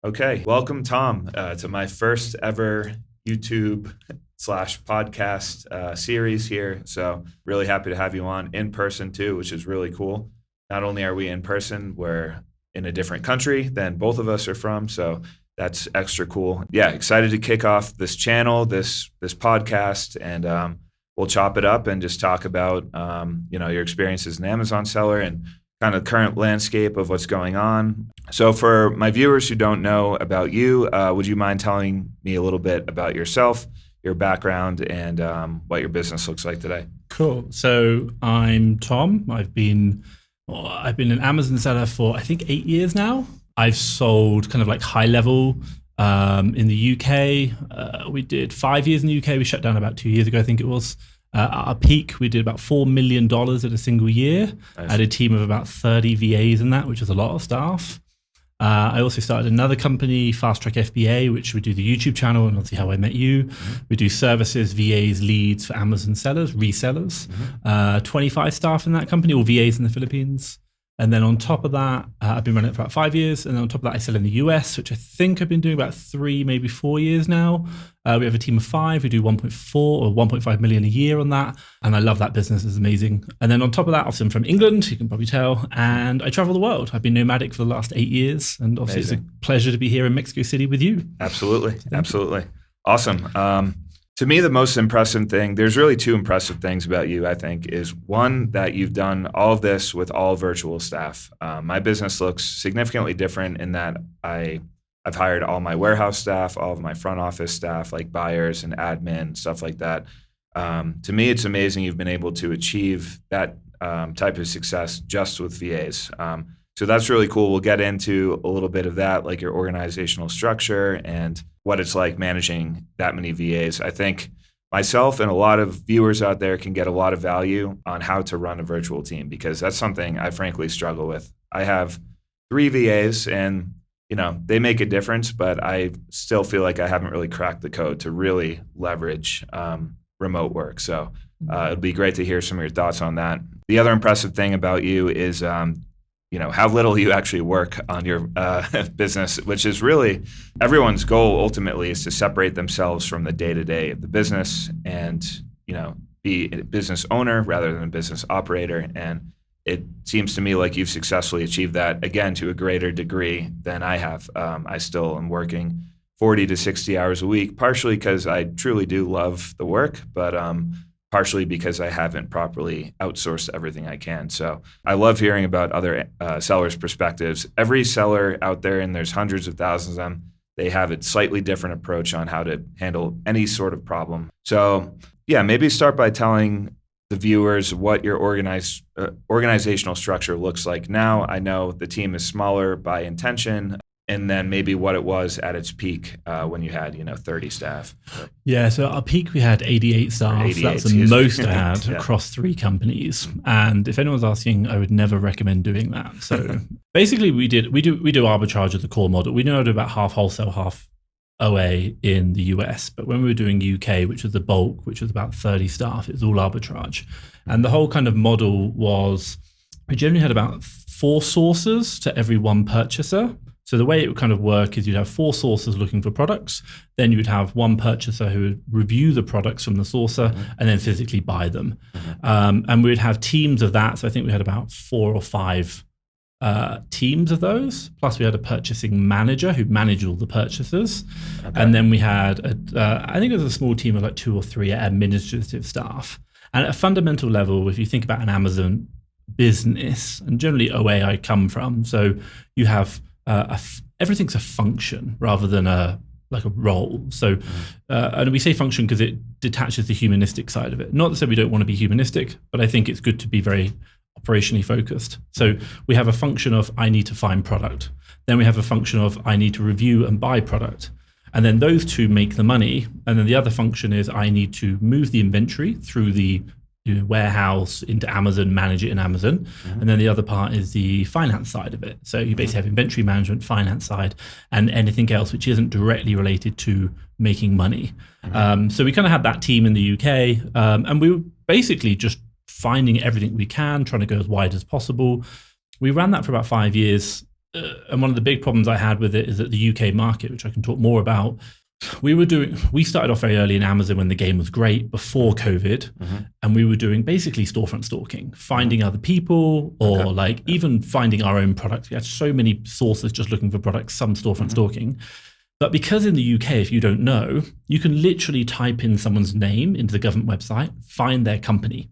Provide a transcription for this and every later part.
Okay, welcome, Tom, to my first ever YouTube slash podcast series here. So really happy to have you on in person too, which is really cool. Not only are we in person, we're in a different country than both of us are from. So that's extra cool. Yeah, excited to kick off this channel, this podcast, and we'll chop it up and just talk about your experience as an Amazon seller and kind of current landscape of what's going on. So for my viewers who don't know about you, would you mind telling me a little bit about yourself, your background, and what your business looks like today? Cool. So I'm Tom. I've been an Amazon seller for I think 8 years now. I've sold kind of like high level in the UK. We did 5 years in the UK. We shut down about 2 years ago, I think it was. At our peak, we did about $4 million in a single year. Nice. I had a team of about 30 VAs in that, which is a lot of staff. I also started another company, FastTrackFBA, which we do the YouTube channel and obviously how I met you. Mm-hmm. We do services, VAs, leads for Amazon sellers, resellers. Mm-hmm. 25 staff in that company, all VAs in the Philippines. And then on top of that, I've been running it for about 5 years. And then on top of that, I sell in the US, which I think I've been doing about 3, maybe 4 years now. We have a team of 5. We do 1.4 or 1.5 million a year on that. And I love that business. It's amazing. And then on top of that, obviously I'm from England, you can probably tell. And I travel the world. I've been nomadic for the last 8 years. And obviously Amazing. It's a pleasure to be here in Mexico City with you. Absolutely. Absolutely. Awesome. To me, the most impressive thing, there's really 2 impressive things about you, I think, is one, that you've done all of this with all virtual staff. My business looks significantly different in that I've hired all my warehouse staff, all of my front office staff, like buyers and admin, stuff like that. To me, it's amazing you've been able to achieve that type of success just with VAs. So that's really cool. We'll get into a little bit of that, like your organizational structure and what it's like managing that many VAs. I think myself and a lot of viewers out there can get a lot of value on how to run a virtual team, because that's something I frankly struggle with. I have 3 VAs and they make a difference, but I still feel like I haven't really cracked the code to really leverage remote work. So it'd be great to hear some of your thoughts on that. The other impressive thing about you is how little you actually work on your business, which is really everyone's goal ultimately is to separate themselves from the day-to-day of the business and, be a business owner rather than a business operator. And it seems to me like you've successfully achieved that, again, to a greater degree than I have. I still am working 40 to 60 hours a week, partially because I truly do love the work, but partially because I haven't properly outsourced everything I can. So I love hearing about other sellers' perspectives. Every seller out there, and there's hundreds of thousands of them, they have a slightly different approach on how to handle any sort of problem. So yeah, maybe start by telling the viewers what your organizational structure looks like now. I know the team is smaller by intention, and then maybe what it was at its peak when you had 30 staff. Yeah, so at our peak we had 88 staff. 88, that's the most I had across 3 companies. And if anyone's asking, I would never recommend doing that. So basically we do arbitrage as the core model. We know about half wholesale, half OA in the US, but when we were doing UK, which was the bulk, which was about 30 staff, it was all arbitrage. And the whole kind of model was we generally had about 4 sources to every 1 purchaser. So the way it would kind of work is you'd have 4 sources looking for products, then you'd have 1 purchaser who would review the products from the sourcer and then physically buy them. And we'd have teams of that. So I think we had about 4 or 5 teams of those. Plus we had a purchasing manager who managed all the purchases. Okay. And then we had, I think it was a small team of like 2 or 3 administrative staff. And at a fundamental level, if you think about an Amazon business, and generally OA I come from, so you have everything's a function rather than a role. So, and we say function because it detaches the humanistic side of it. Not to say we don't want to be humanistic, but I think it's good to be very operationally focused. So we have a function of I need to find product. Then we have a function of I need to review and buy product. And then those 2 make the money. And then the other function is I need to move the inventory through the warehouse into Amazon, manage it in Amazon. And then the other part is the finance side of it. So you basically have inventory management, finance side, and anything else which isn't directly related to making money. So we kind of had that team in the UK, and we were basically just finding everything we can, trying to go as wide as possible. We ran that for about 5 years. and one of the big problems I had with it is that the UK market, which I can talk more about, we started off very early in Amazon when the game was great before COVID, and we were doing basically storefront stalking, finding other people, or even finding our own products. We had so many sources just looking for products, some storefront stalking. But because in the UK, if you don't know, you can literally type in someone's name into the government website, find their company.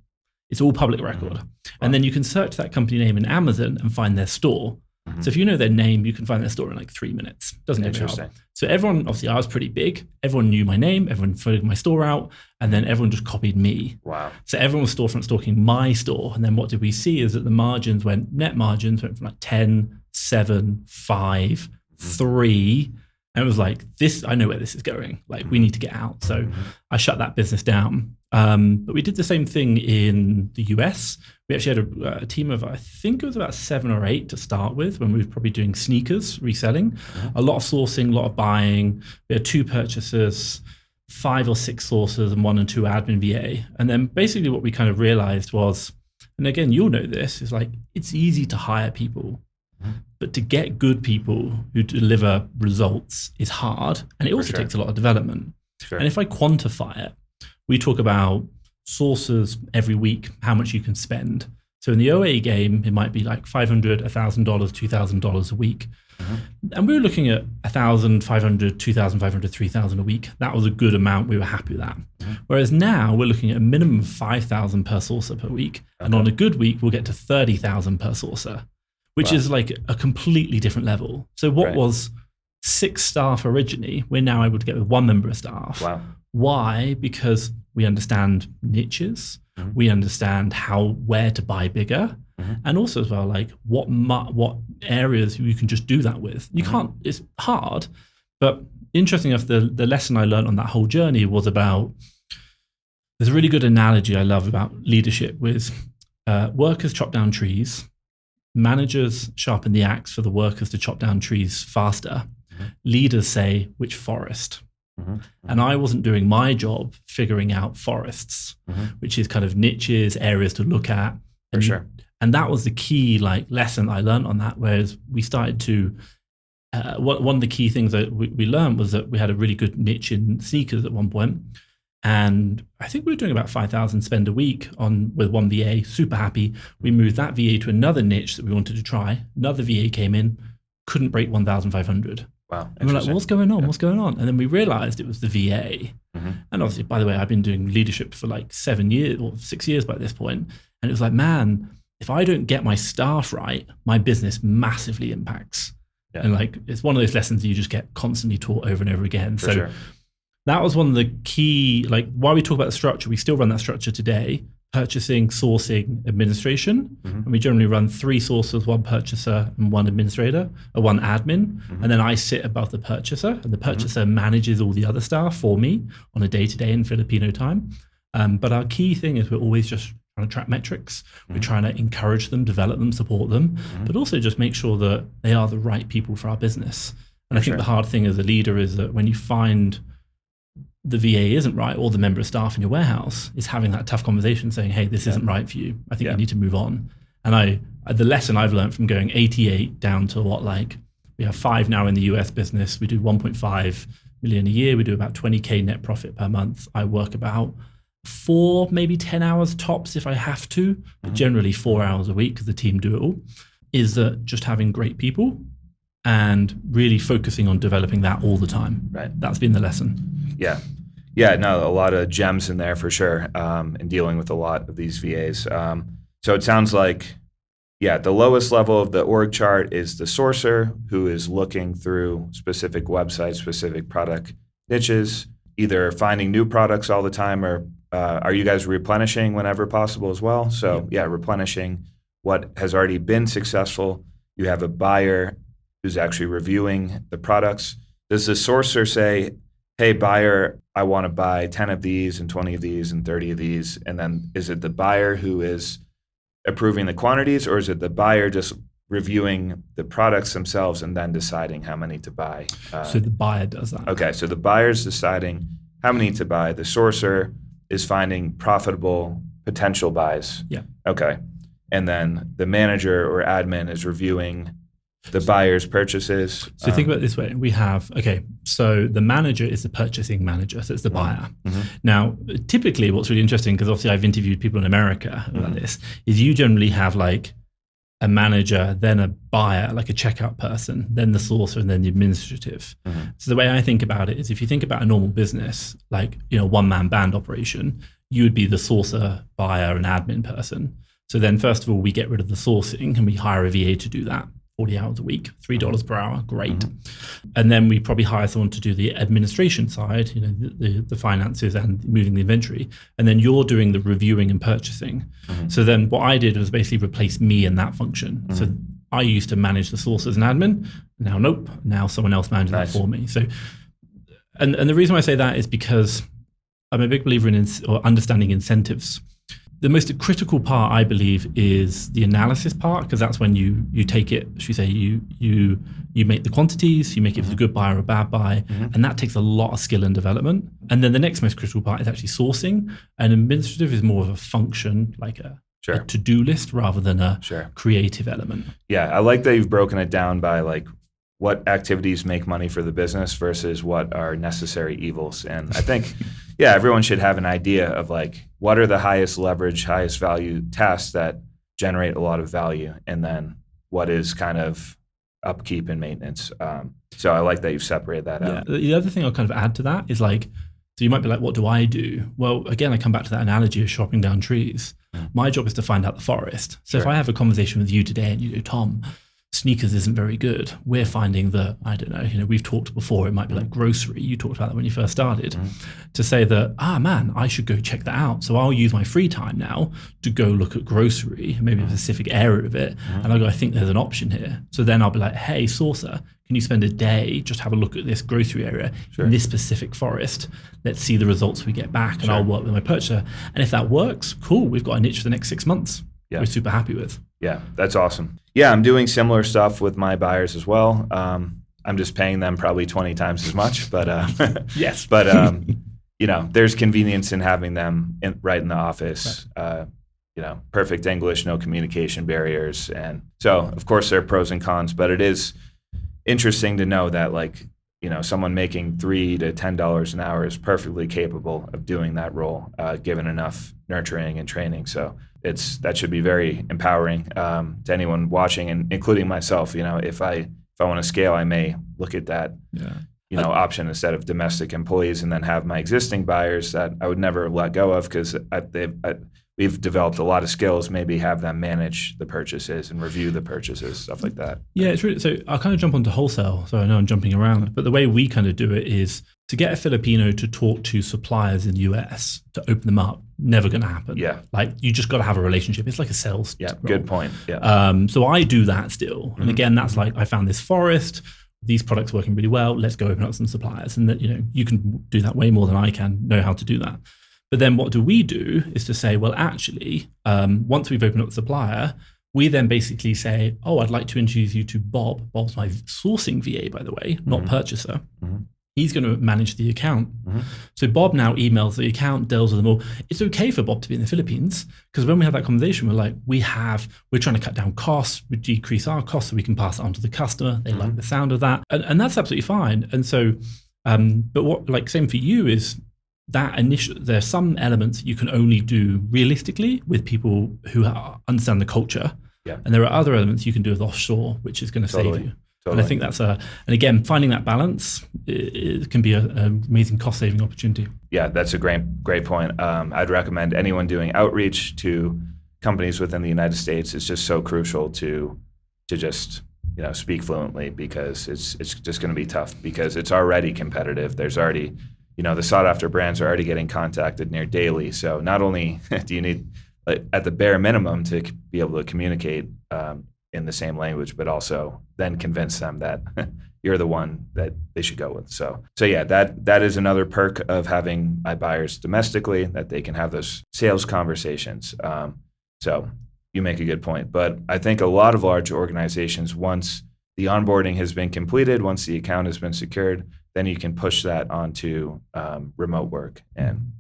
It's all public record. And then you can search that company name in Amazon and find their store. So if you know their name, you can find their store in like 3 minutes. Doesn't take hard. So everyone, obviously I was pretty big. Everyone knew my name. Everyone figured my store out. And then everyone just copied me. Wow. So everyone was storefront stalking my store. And then what did we see is that the net margins went from like 10, 7, 5, 3. And it was like, I know where this is going. Like, we need to get out. So I shut that business down. But we did the same thing in the US. We actually had a team of, I think it was about 7 or 8 to start with, when we were probably doing sneakers, reselling. A lot of sourcing, a lot of buying. We had 2 purchasers, 5 or 6 sources, and 1 and 2 admin VA. And then basically what we kind of realized was, and again, you'll know this, is like, it's easy to hire people. But to get good people who deliver results is hard. And it also takes a lot of development. And if I quantify it, we talk about sources every week, how much you can spend. So in the OA game, it might be like $500, $1,000, $2,000 a week. And we were looking at $1,500, $2,500, $3,000 a week. That was a good amount. We were happy with that. Whereas now we're looking at a minimum of $5,000 per sourcer per week. And on a good week, we'll get to $30,000 per sourcer, which is like a completely different level. So what was 6 staff originally, we're now able to get with 1 member of staff. Wow. Why? Because we understand niches, we understand where to buy bigger, and also as well, like what areas you can just do that with. You can't, it's hard, but interesting enough, the lesson I learned on that whole journey was about, there's a really good analogy I love about leadership with workers chop down trees, managers sharpen the axe for the workers to chop down trees faster. Leaders say, which forest? And I wasn't doing my job figuring out forests, which is kind of niches, areas to look at. And that was the key lesson I learned on that, whereas we started to, one of the key things that we learned was that we had a really good niche in sneakers at one point. And I think we were doing about 5,000 spend a week with 1 VA, super happy. We moved that VA to another niche that we wanted to try. Another VA came in, couldn't break 1,500. Wow. And we're like, what's going on? What's going on? And then we realized it was the VA. And obviously, by the way, I've been doing leadership for like 7 years or 6 years by this point. And it was like, man, if I don't get my staff right, my business massively impacts. And it's one of those lessons that you just get constantly taught over and over again. That was one of the key, while we talk about the structure, we still run that structure today: purchasing, sourcing, administration. And we generally run 3 sources, 1 purchaser and 1 administrator, or 1 admin. And then I sit above the purchaser, and the purchaser manages all the other staff for me on a day-to-day in Filipino time. But our key thing is we're always just trying to track metrics. We're trying to encourage them, develop them, support them, but also just make sure that they are the right people for our business. And I think the hard thing as a leader is that when you find the VA isn't right, or the member of staff in your warehouse, is having that tough conversation saying, hey, this isn't right for you. I think you need to move on. And the lesson I've learned from going 88 down to we have 5 now in the US business. We do 1.5 million a year. We do about 20K net profit per month. I work about 4, maybe 10 hours tops if I have to, but generally 4 hours a week because the team do it all, is that just having great people and really focusing on developing that all the time. That's been the lesson. Yeah, no, a lot of gems in there for sure, in dealing with a lot of these VAs. So it sounds like, the lowest level of the org chart is the sourcer, who is looking through specific websites, specific product niches, either finding new products all the time, or are you guys replenishing whenever possible as well? So replenishing what has already been successful. You have a buyer who's actually reviewing the products. Does the sourcer say, hey, buyer, I want to buy 10 of these and 20 of these and 30 of these? And then is it the buyer who is approving the quantities, or is it the buyer just reviewing the products themselves and then deciding how many to buy? So the buyer does that. Okay, so the buyer's deciding how many to buy. The sourcer is finding profitable potential buys. Yeah. Okay. And then the manager or admin is reviewing the buyer's purchases. So think about it this way. We have, so the manager is the purchasing manager, so it's the buyer. Now, typically what's really interesting, because obviously I've interviewed people in America about this, is you generally have like a manager, then a buyer, like a checkout person, then the sourcer, and then the administrative. So the way I think about it is if you think about a normal business, like, one-man band operation, you would be the sourcer, buyer, and admin person. So then first of all, we get rid of the sourcing and we hire a VA to do that. 40 hours a week, $3 per hour, great. And then we probably hire someone to do the administration side, the finances and moving the inventory. And then you're doing the reviewing and purchasing. So then what I did was basically replace me in that function. So I used to manage the sources and admin. Now, nope. Now someone else manages that for me. So, and the reason why I say that is because I'm a big believer in understanding incentives. The most critical part, I believe, is the analysis part, because that's when you take it, should we say, you make the quantities, you make it for a good buy or a bad buy, and that takes a lot of skill and development. And then the next most critical part is actually sourcing, and administrative is more of a function, like a to-do list rather than a creative element. Yeah, I like that you've broken it down by like what activities make money for the business versus what are necessary evils. And I think, everyone should have an idea of like, what are the highest leverage, highest value tasks that generate a lot of value? And then what is kind of upkeep and maintenance? So I like that you've separated that out. The other thing I'll kind of add to that is like, so you might be like, what do I do? Well, again, I come back to that analogy of chopping down trees. My job is to find out the forest. So if I have a conversation with you today and you go, Tom, sneakers isn't very good. We're finding that, I don't know, we've talked before, it might be like grocery. You talked about that when you first started, to say that, man, I should go check that out. So I'll use my free time now to go look at grocery, maybe a specific area of it. And I think there's an option here. So then I'll be like, hey, sourcer, can you spend a day, just have a look at this grocery area in this specific forest? Let's see the results we get back, and I'll work with my purchaser. And if that works, cool, we've got a niche for the next 6 months. We're super happy with. Yeah, that's awesome. Yeah, I'm doing similar stuff with my buyers as well. I'm just paying them probably 20 times as much, but yes. But there's convenience in having them right in the office. Perfect English, no communication barriers, and so of course there are pros and cons. But it is interesting to know that someone making $3 to $10 an hour is perfectly capable of doing that role, given enough nurturing and training. So that should be very empowering to anyone watching, and including myself. If I want to scale, I may look at that option instead of domestic employees, and then have my existing buyers that I would never let go of, because we've developed a lot of skills. Maybe have them manage the purchases and review the purchases, stuff like that. Yeah, it's really, so I'll kind of jump onto wholesale. So I know I'm jumping around, but the way we kind of do it is to get a Filipino to talk to suppliers in the US to open them up. Never going to happen. Yeah, like you just got to have a relationship. It's like a sales. Yeah, role. Good point. Yeah. So I do that still, and again, that's like I found this forest. These products working really well. Let's go open up some suppliers, and that you can do that way more than I can know how to do that. But then what do we do is to say, well, actually, once we've opened up the supplier, we then basically say, oh, I'd like to introduce you to Bob. Bob's my sourcing VA, by the way, not purchaser. He's going to manage the account. So Bob now emails the account, deals with them all. It's okay for Bob to be in the Philippines, because when we have that conversation, we're like, we're trying to cut down costs, we decrease our costs so we can pass it on to the customer. They like the sound of that. And that's absolutely fine. And so, but what, like same for you is, there's some elements you can only do realistically with people who understand the culture. And there are other elements you can do with offshore, which is going to save you. And I think that's and again, finding that balance, it can be an amazing cost saving opportunity. Yeah, that's a great point. I'd recommend anyone doing outreach to companies within the United States. It's just so crucial to just speak fluently, because it's just going to be tough, because it's already competitive. There's already the sought-after brands are already getting contacted near daily. So not only do you need, at the bare minimum, to be able to communicate in the same language, but also then convince them that you're the one that they should go with. So yeah, that is another perk of having my buyers domestically, that they can have those sales conversations. So you make a good point. But I think a lot of large organizations, once the onboarding has been completed, once the account has been secured, then you can push that onto remote work. And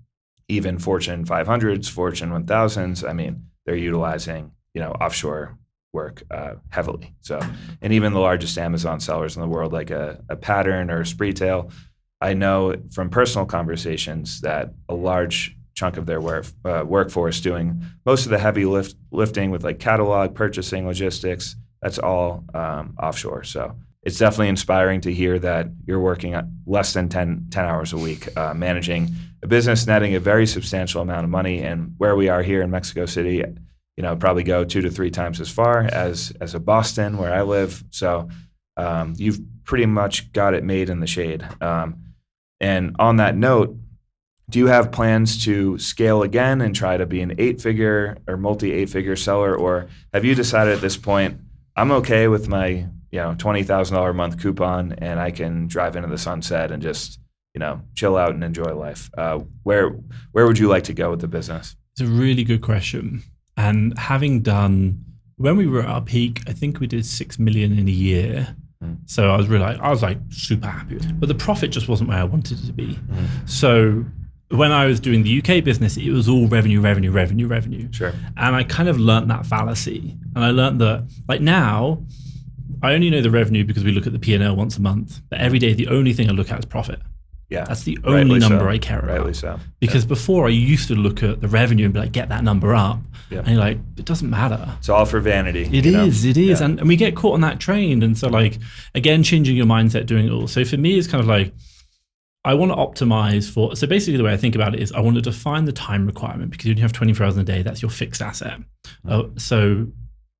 even Fortune 500s, Fortune 1000s, they're utilizing offshore work heavily. So, and even the largest Amazon sellers in the world, like a Pattern or a Spreetail, I know from personal conversations that a large chunk of their workforce doing most of the heavy lifting with like catalog, purchasing, logistics, that's all offshore. So it's definitely inspiring to hear that you're working less than 10 hours a week, managing a business, netting a very substantial amount of money. And where we are here in Mexico City, probably go 2 to 3 times as far as a Boston where I live. So you've pretty much got it made in the shade. And on that note, do you have plans to scale again and try to be an 8-figure or multi-8-figure seller? Or have you decided at this point, I'm okay with my $20,000 a month coupon and I can drive into the sunset and just chill out and enjoy life? Where would you like to go with the business? It's a really good question. And having done, when we were at our peak, I think we did 6 million in a year. So I was like super happy with it. But the profit just wasn't where I wanted it to be. So when I was doing the UK business, it was all revenue. Sure. And I kind of learned that fallacy. And I learned that, like now, I only know the revenue because we look at the P&L once a month. But every day, the only thing I look at is profit. Yeah. That's the only number I care about. Rightly so. Because before I used to look at the revenue and be like, get that number up. Yeah. And you're like, it doesn't matter. It's all for vanity. It is. Yeah. And we get caught on that train. And so like, again, changing your mindset, doing it all. So for me, it's kind of like, I want to optimize for, so basically the way I think about it is I want to define the time requirement because you only have 24 hours in a day. That's your fixed asset. So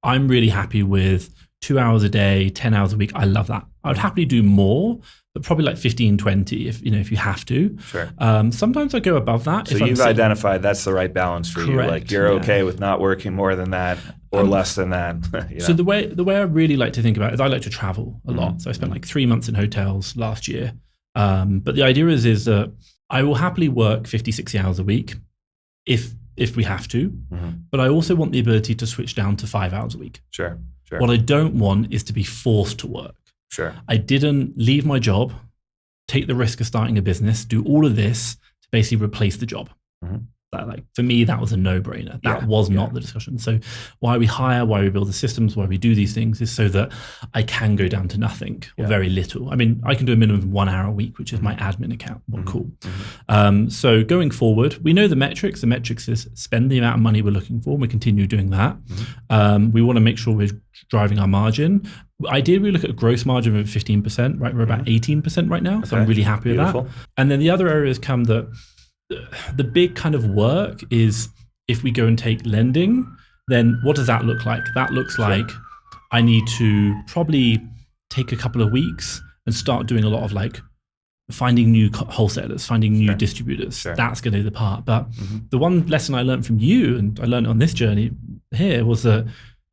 I'm really happy with 2 hours a day, 10 hours a week. I love that. I would happily do more, but probably like 15, 20 if you have to. Sure. Sometimes I go above that. So you've identified that's the right balance for you. Like you're okay with not working more than that or less than that. So the way I really like to think about it is I like to travel a lot. So I spent like 3 months in hotels last year. But the idea is that I will happily work 50, 60 hours a week if we have to. But I also want the ability to switch down to 5 hours a week. Sure. What I don't want is to be forced to work. Sure. I didn't leave my job, take the risk of starting a business, do all of this to basically replace the job. That, for me, that was a no-brainer. That was not the discussion. So why we hire, why we build the systems, why we do these things is so that I can go down to nothing or very little. I mean, I can do a minimum of 1 hour a week, which is my admin account. Cool. So going forward, we know the metrics. The metrics is spend the amount of money we're looking for. And we continue doing that. We want to make sure we're driving our margin. Ideally, we look at a gross margin of 15%, right? We're about 18% right now. So I'm really happy with that. And then the other areas come that the big kind of work is if we go and take lending, then what does that look like? That looks like I need to probably take a couple of weeks and start doing a lot of like finding new wholesalers, finding new distributors. That's going to be the part. But the one lesson I learned from you, and I learned on this journey here, was that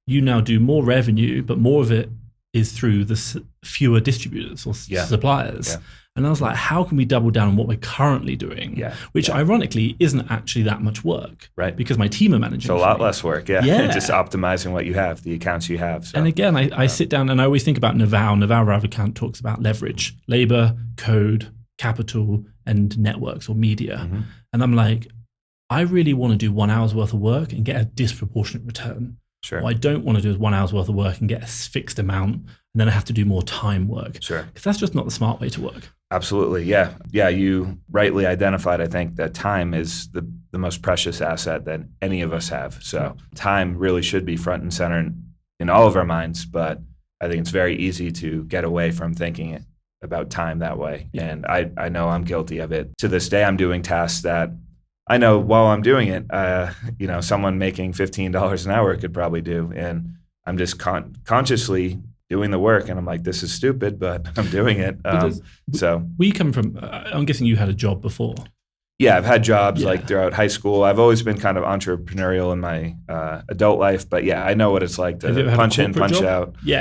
you now do more revenue, but more of it is through the fewer distributors or suppliers. And I was like, how can we double down on what we're currently doing? Which ironically isn't actually that much work. Right. Because my team are managing. It's a lot less work, just optimizing what you have, the accounts you have. So. And again, I sit down and I always think about Naval. Naval Ravikant talks about leverage, labor, code, capital, and networks or media. And I'm like, I really want to do 1 hour's worth of work and get a disproportionate return. What I don't want to do is 1 hour's worth of work and get a fixed amount, and then I have to do more time work. Because that's just not the smart way to work. Absolutely, yeah. You rightly identified, I think, that time is the most precious asset that any of us have. So time really should be front and center in all of our minds, but I think it's very easy to get away from thinking about time that way. And I know I'm guilty of it. To this day, I'm doing tasks that I know while I'm doing it, someone making $15 an hour could probably do. And I'm just consciously doing the work. And I'm like, this is stupid, but I'm doing it. So we come from, I'm guessing you had a job before. Yeah, I've had jobs like throughout high school. I've always been kind of entrepreneurial in my adult life. But I know what it's like to punch in, punch out. So,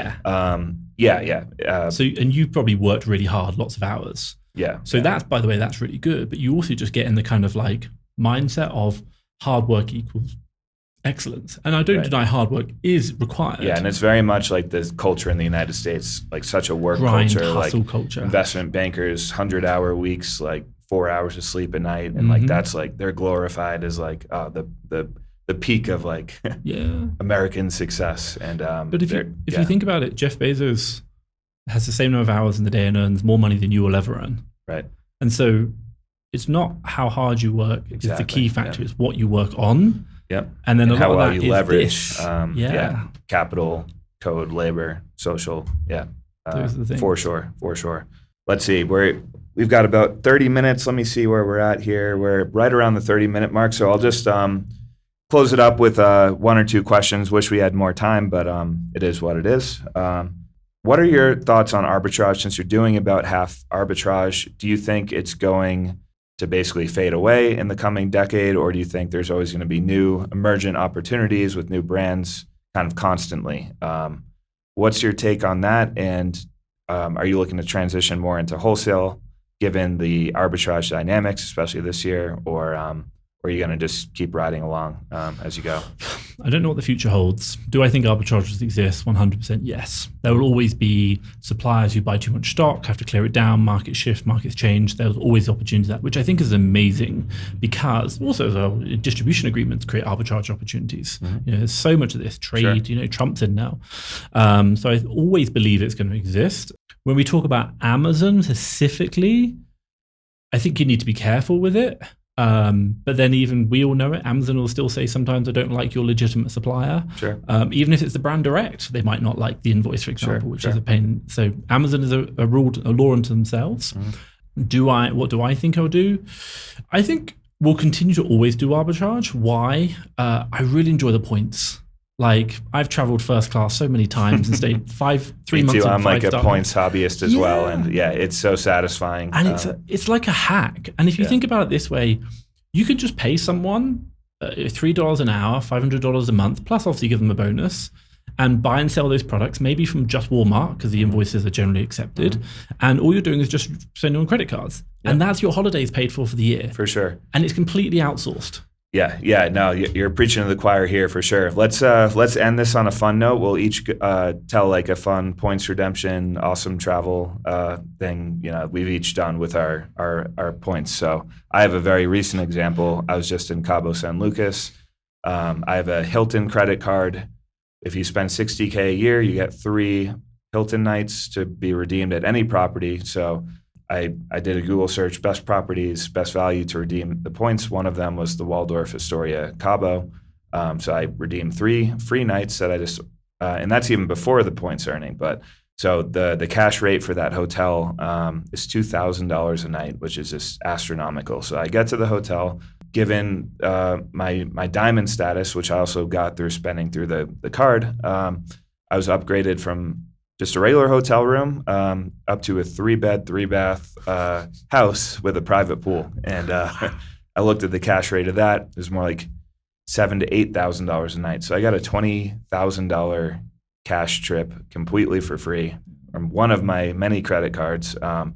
and you've probably worked really hard, lots of hours. So that's, by the way, that's really good. But you also just get in the kind of like mindset of hard work equals excellence. And I don't deny hard work is required. And it's very much like the culture in the United States, like such a work culture, hustle culture. Investment bankers, 100-hour weeks, like 4 hours of sleep a night. And like that's like they're glorified as like the the peak of like American success. And but if you think about it, Jeff Bezos has the same number of hours in the day and earns more money than you will ever earn. Right. And so it's not how hard you work is the key factor. It's what you work on. Yep. And then how well you is leverage this. capital, code, labor, social. Yeah. Those are the things. For sure. Let's see. We've got about 30 minutes. Let me see where we're at here. We're right around the 30-minute mark. So I'll just close it up with one or two questions. Wish we had more time, but it is what it is. What are your thoughts on arbitrage? Since you're doing about half arbitrage, do you think it's going to basically fade away in the coming decade, or do you think there's always going to be new emergent opportunities with new brands kind of constantly? What's your take on that? And are you looking to transition more into wholesale given the arbitrage dynamics, especially this year, or are you going to just keep riding along as you go? I don't know what the future holds. Do I think arbitrages exist? 100% yes. There will always be suppliers who buy too much stock, have to clear it down, market shift, markets change. There's always the opportunity for that, which I think is amazing because also distribution agreements create arbitrage opportunities. There's so much of this trade, Trump's in now. So I always believe it's going to exist. When we talk about Amazon specifically, I think you need to be careful with it. But then even we all know it, Amazon will still say sometimes I don't like your legitimate supplier. Sure. Even if it's the brand direct, they might not like the invoice, for example, which is a pain. So Amazon is a law unto themselves. What do I think I'll do? I think we'll continue to always do arbitrage. Why? I really enjoy the points. Like I've traveled first class so many times and stayed 3 months. Me too. I'm like a points hobbyist as well, and it's so satisfying. And it's like a hack. And if you think about it this way, you can just pay someone $3 an hour, $500 a month, plus obviously give them a bonus, and buy and sell those products, maybe from just Walmart because the invoices are generally accepted, and all you're doing is just spending on credit cards, and that's your holidays paid for the year. For sure. And it's completely outsourced. Yeah. No, you're preaching to the choir here for sure. Let's end this on a fun note. We'll each tell like a fun points redemption, awesome travel thing. We've each done with our points. So I have a very recent example. I was just in Cabo San Lucas. I have a Hilton credit card. If you spend $60K a year, you get 3 Hilton nights to be redeemed at any property. So I did a Google search, best properties, best value to redeem the points. One of them was the Waldorf Astoria Cabo. So I redeemed 3 free nights that I just, and that's even before the points earning. But so the cash rate for that hotel is $2,000 a night, which is just astronomical. So I get to the hotel, given my diamond status, which I also got through spending through the card, I was upgraded from just a regular hotel room up to a 3-bed, 3-bath house with a private pool. And I looked at the cash rate of that. It was more like $7,000 to $8,000 a night. So I got a $20,000 cash trip completely for free from one of my many credit cards. And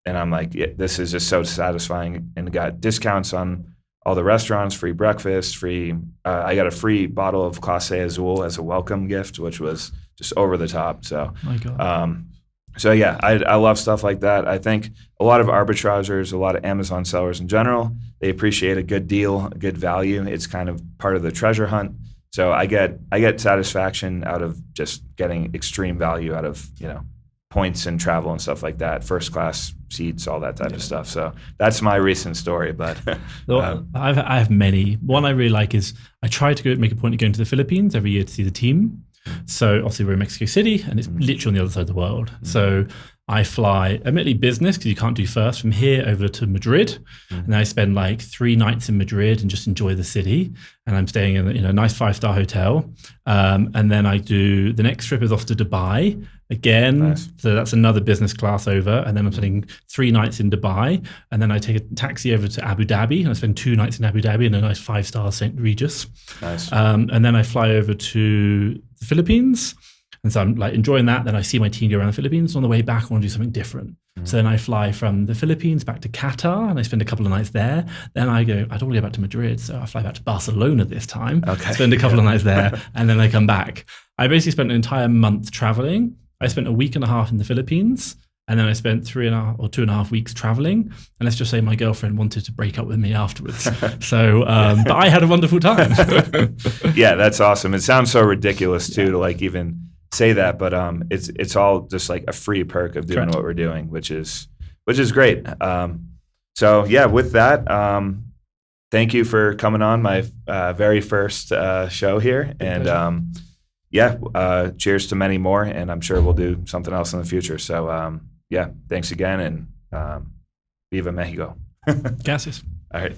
I'm like, this is just so satisfying. And got discounts on all the restaurants, free breakfast, free. I got a free bottle of Clase Azul as a welcome gift, which was just over the top. So, my God. I love stuff like that. I think a lot of arbitragers, a lot of Amazon sellers in general, they appreciate a good deal, a good value. It's kind of part of the treasure hunt. So I get satisfaction out of just getting extreme value out of points and travel and stuff like that, first class seats, all that type of stuff. So that's my recent story. But I have many. One I really like is I try to make a point of going to the Philippines every year to see the team. So obviously we're in Mexico City and it's literally on the other side of the world. So I fly, admittedly business, because you can't do first, from here over to Madrid. And then I spend like 3 nights in Madrid and just enjoy the city. And I'm staying in a nice 5-star hotel. And then I do, the next trip is off to Dubai again. Nice. So that's another business class over. And then I'm spending 3 nights in Dubai. And then I take a taxi over to Abu Dhabi and I spend 2 nights in Abu Dhabi in a nice 5-star St. Regis. Nice. And then I fly over to the Philippines. And so I'm like enjoying that. Then I see my team go around the Philippines. On the way back, I want to do something different. So then I fly from the Philippines back to Qatar and I spend a couple of nights there. Then I don't want to go back to Madrid. So I fly back to Barcelona this time, spend a couple of nights there, and then I come back. I basically spent an entire month traveling. I spent a week and a half in the Philippines. And then I spent 3.5 or 2.5 weeks traveling. And let's just say my girlfriend wanted to break up with me afterwards. So, but I had a wonderful time. Yeah, that's awesome. It sounds so ridiculous too to like even say that, but it's all just like a free perk of doing Correct. what we're doing, which is great. So yeah, with that, thank you for coming on my very first show here, and cheers to many more, and I'm sure we'll do something else in the future. So yeah, thanks again, and Viva Mexico. Gracias. All right.